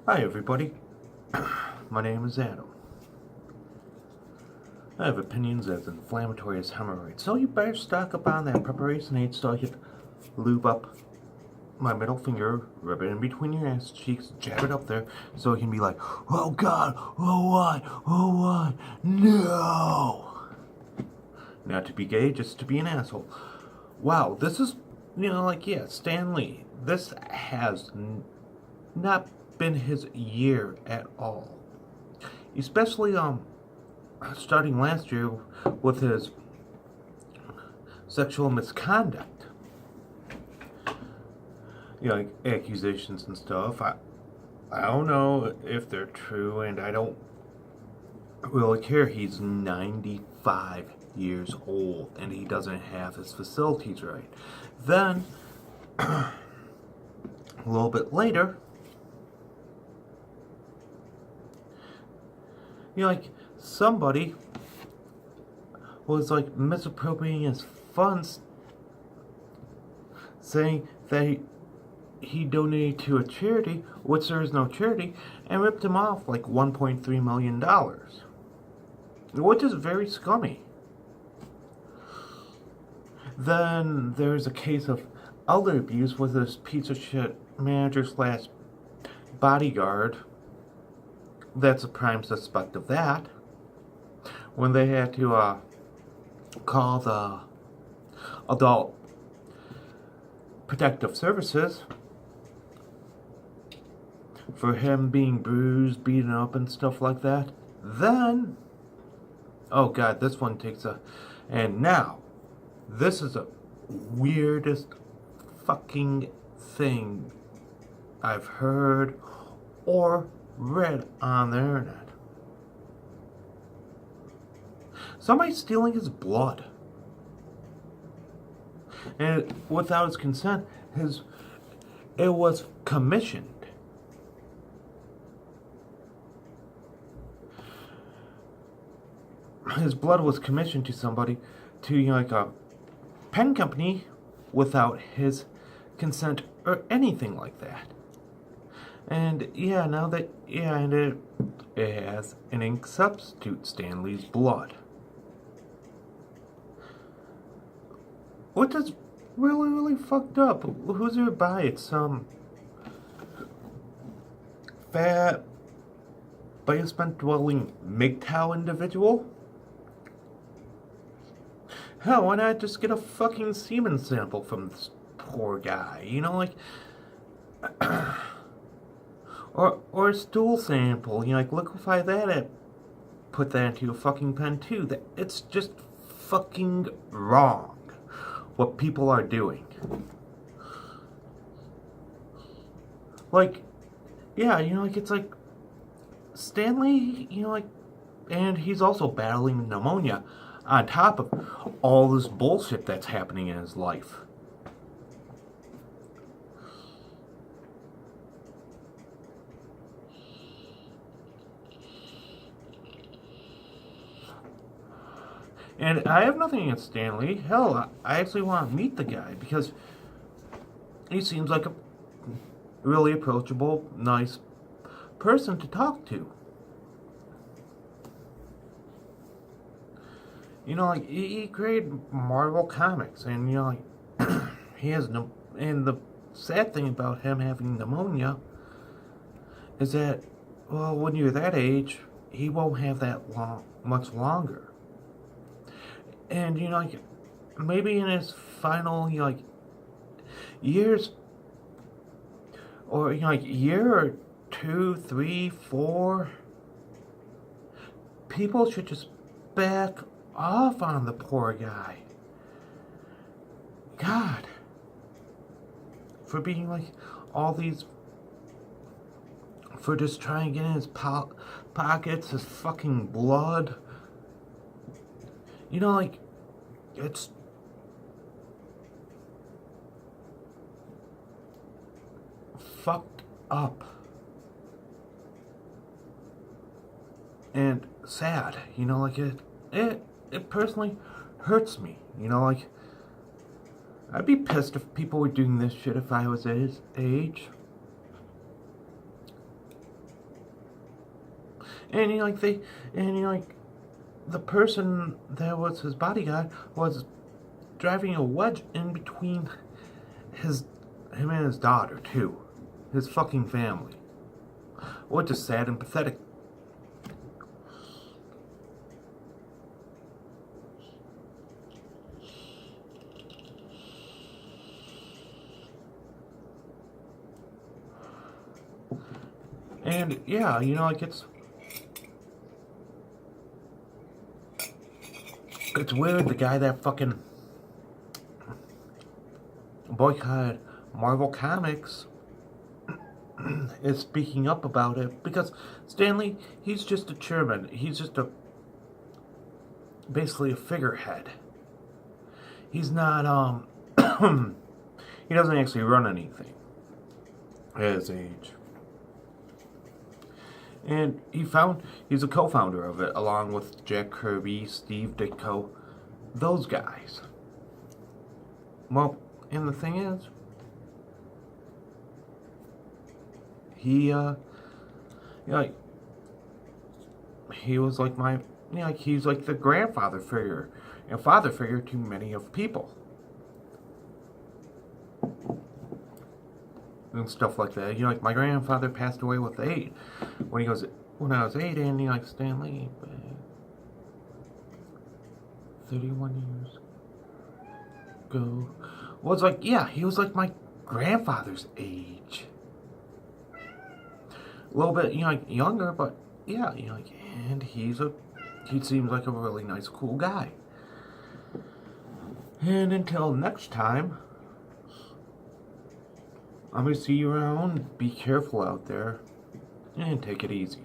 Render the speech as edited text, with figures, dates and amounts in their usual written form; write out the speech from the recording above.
Hi everybody, my name is Adam. I have opinions as inflammatory as hemorrhoids, so you better stock up on that preparation aid so I can lube up my middle finger, rub it in between your ass cheeks, jab it up there, so it can be like, oh god, oh what, no! Not to be gay, just to be an asshole. Wow, this is, Stan Lee. This has not been his year at all. Especially, starting last year with his sexual misconduct. Like accusations and stuff. I don't know if they're true, and I don't really care. He's 95 years old, and he doesn't have his facilities right. Then, a little bit later, somebody was misappropriating his funds, saying that he donated to a charity, which there is no charity, and ripped him off like $1.3 million, which is very scummy. Then there's a case of elder abuse with this piece of shit manager slash bodyguard that's a prime suspect of that, when they had to call the adult protective services for him being bruised, beaten up, and stuff like that. Then, oh god, this one takes a... And now, this is the weirdest fucking thing I've heard or read on the internet. Somebody's stealing his blood. And without his consent, it was commissioned. His blood was commissioned to somebody, to a pen company, without his consent or anything like that. And and it has an ink substitute, Stan Lee's blood. Which is really, really fucked up. Who's it by? It's some fat, basement-dwelling MGTOW individual? Hell, why not just get a fucking semen sample from this poor guy? Or a stool sample, liquefy that and put that into a fucking pen too. It's just fucking wrong what people are doing. It's like Stanley, and he's also battling pneumonia on top of all this bullshit that's happening in his life. And I have nothing against Stanley. Hell, I actually want to meet the guy because he seems like a really approachable, nice person to talk to. He created Marvel Comics, and he has no. And the sad thing about him having pneumonia is that, well, when you're that age, he won't have that much longer. And maybe in his final years, or year or 2, 3, 4, people should just back off on the poor guy. God, for being all these, for just trying to get in his pockets, his fucking blood. It's fucked up and sad. It personally hurts me. I'd be pissed if people were doing this shit if I was his age. And the person that was his bodyguard was driving a wedge in between him and his daughter too, his fucking family. Which is sad and pathetic. And yeah, it's weird the guy that fucking boycotted Marvel Comics is speaking up about it, because Stanley, he's just a chairman. He's just basically a figurehead. He's not he doesn't actually run anything at his age. And he's a co-founder of it, along with Jack Kirby, Steve Ditko, those guys. Well, and the thing is, he was like he's like the grandfather figure and father figure to many of people. And stuff like that. Like my grandfather passed away with 8 when I was 8, and Stanley, 31 years ago, was like, yeah, he was like my grandfather's age. A little bit, younger, but yeah, and he seems like a really nice, cool guy. And until next time, I'm going to see you around. Be careful out there, and take it easy.